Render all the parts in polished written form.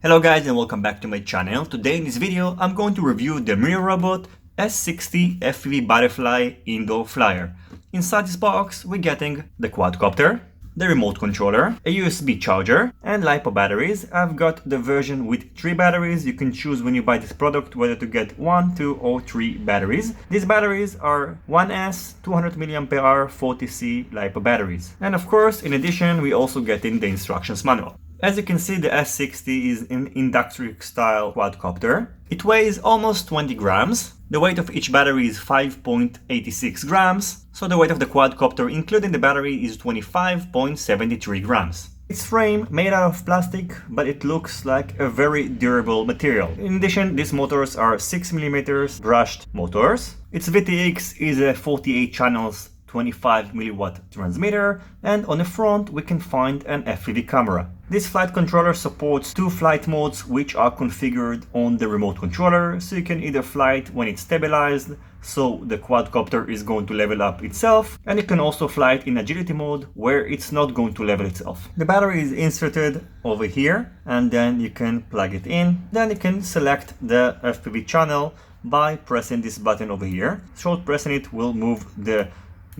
Hello guys and welcome back to my channel. Today in this video I'm going to review the Mirarobot S60 FPV Butterfly Indoor Flyer. Inside this box we're getting the quadcopter, the remote controller, a USB charger and LiPo batteries. I've got the version with 3 batteries. You can choose when you buy this product whether to get 1, 2 or 3 batteries. These batteries are 1S 200 mAh 40C LiPo batteries. And of course, in addition, we also get in the instructions manual. As you can see, the S60 is an inductive style quadcopter. It weighs almost 20 grams. The weight of each battery is 5.86 grams. So the weight of the quadcopter, including the battery, is 25.73 grams. Its frame made out of plastic, but it looks like a very durable material. In addition, these motors are 6mm brushed motors. Its VTX is a 48 channels 25mW transmitter, and on the front we can find an FPV camera. This flight controller supports 2 flight modes which are configured on the remote controller, so you can either fly it when it's stabilized, so the quadcopter is going to level up itself, and you can also fly it in agility mode where it's not going to level itself. The battery is inserted over here and then you can plug it in. Then you can select the FPV channel by pressing this button over here. Short pressing it will move the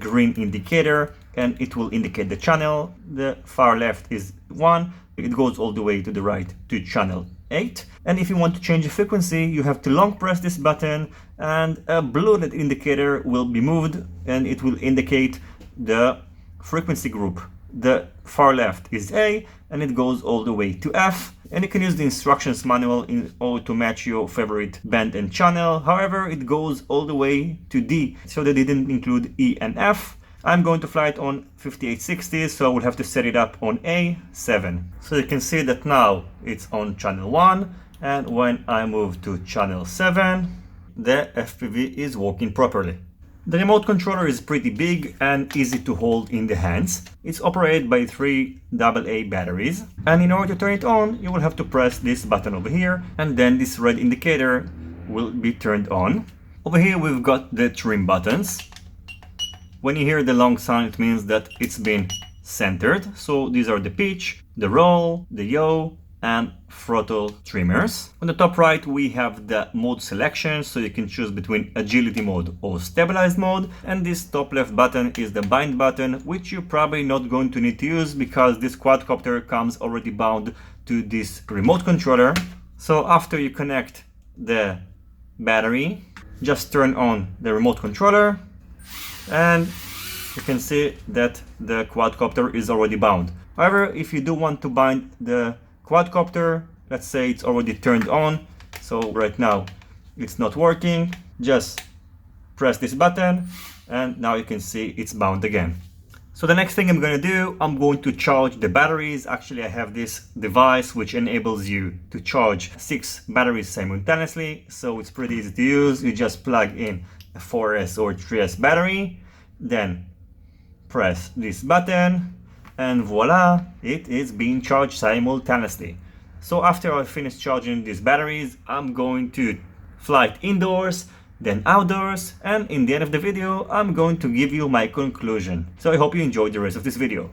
green indicator and it will indicate the channel. The far left is 1, it goes all the way to the right to channel 8. And if you want to change the frequency, you have to long press this button and a blue indicator will be moved and it will indicate the frequency group. The far left is A and it goes all the way to F, and you can use the instructions manual in order to match your favorite band and channel. However, it goes all the way to D, so they didn't include E and F. I'm going to fly it on 5860, so I will have to set it up on A7. So you can see that now it's on channel 1, and when I move to channel 7, the FPV is working properly. The remote controller is pretty big and easy to hold in the hands. It's operated by 3 AA batteries, and in order to turn it on, you will have to press this button over here, and then this red indicator will be turned on. Over here we've got the trim buttons. When you hear the long sound, it means that it's been centered. So these are the pitch, the roll, the yaw, and throttle trimmers. On the top right we have the mode selection, so you can choose between agility mode or stabilized mode, and this top left button is the bind button, which you're probably not going to need to use because this quadcopter comes already bound to this remote controller. So after you connect the battery, just turn on the remote controller and you can see that the quadcopter is already bound. However, if you do want to bind the quadcopter, let's say it's already turned on, so right now it's not working, just press this button and now you can see it's bound again. So the next thing I'm going to do, I'm going to charge the batteries. Actually, I have this device which enables you to charge 6 batteries simultaneously, so it's pretty easy to use. You just plug in a 4S or 3S battery, then press this button and voila, it is being charged simultaneously. So after I finish charging these batteries, I'm going to fly it indoors, then outdoors, and in the end of the video, I'm going to give you my conclusion. So I hope you enjoyed the rest of this video.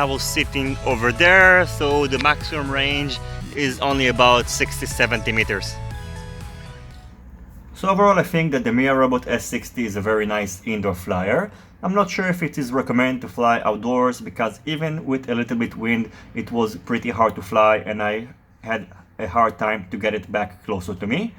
I was sitting over there, so the maximum range is only about 60-70 meters. So overall, I think that the Mirarobot S60 is a very nice indoor flyer. I'm not sure if it is recommended to fly outdoors, because even with a little bit wind, it was pretty hard to fly and I had a hard time to get it back closer to me.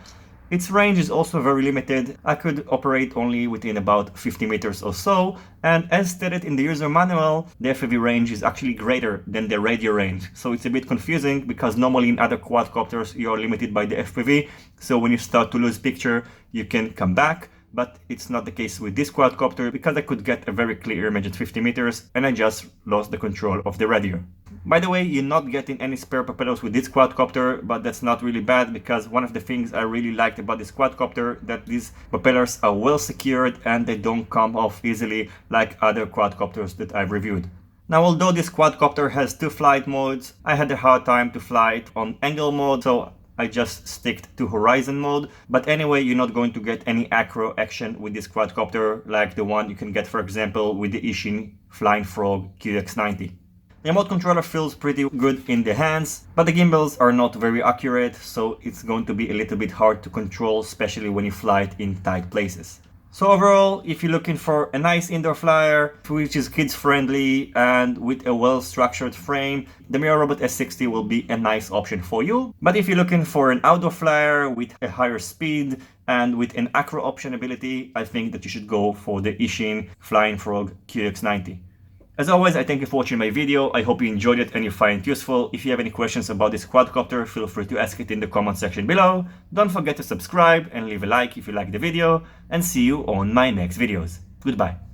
Its range is also very limited. I could operate only within about 50 meters or so, and as stated in the user manual, the FPV range is actually greater than the radio range. So it's a bit confusing, because normally in other quadcopters you're limited by the FPV, so when you start to lose picture you can come back. But it's not the case with this quadcopter, because I could get a very clear image at 50 meters and I just lost the control of the radio. By the way, you're not getting any spare propellers with this quadcopter, but that's not really bad, because one of the things I really liked about this quadcopter, that these propellers are well secured and they don't come off easily like other quadcopters that I've reviewed. Now, although this quadcopter has 2 flight modes, I had a hard time to fly it on angle mode, so I just sticked to horizon mode. But anyway, you're not going to get any acro action with this quadcopter like the one you can get, for example, with the Ishin Flying Frog QX90. The remote controller feels pretty good in the hands, but the gimbals are not very accurate, so it's going to be a little bit hard to control, especially when you fly it in tight places. So overall, if you're looking for a nice indoor flyer which is kids friendly and with a well structured frame, the Mirarobot S60 will be a nice option for you. But if you're looking for an outdoor flyer with a higher speed and with an acro option ability, I think that you should go for the Ishin Flying Frog QX90. As always, I thank you for watching my video. I hope you enjoyed it and you find it useful. If you have any questions about this quadcopter, feel free to ask it in the comment section below. Don't forget to subscribe and leave a like if you like the video, and see you on my next videos. Goodbye.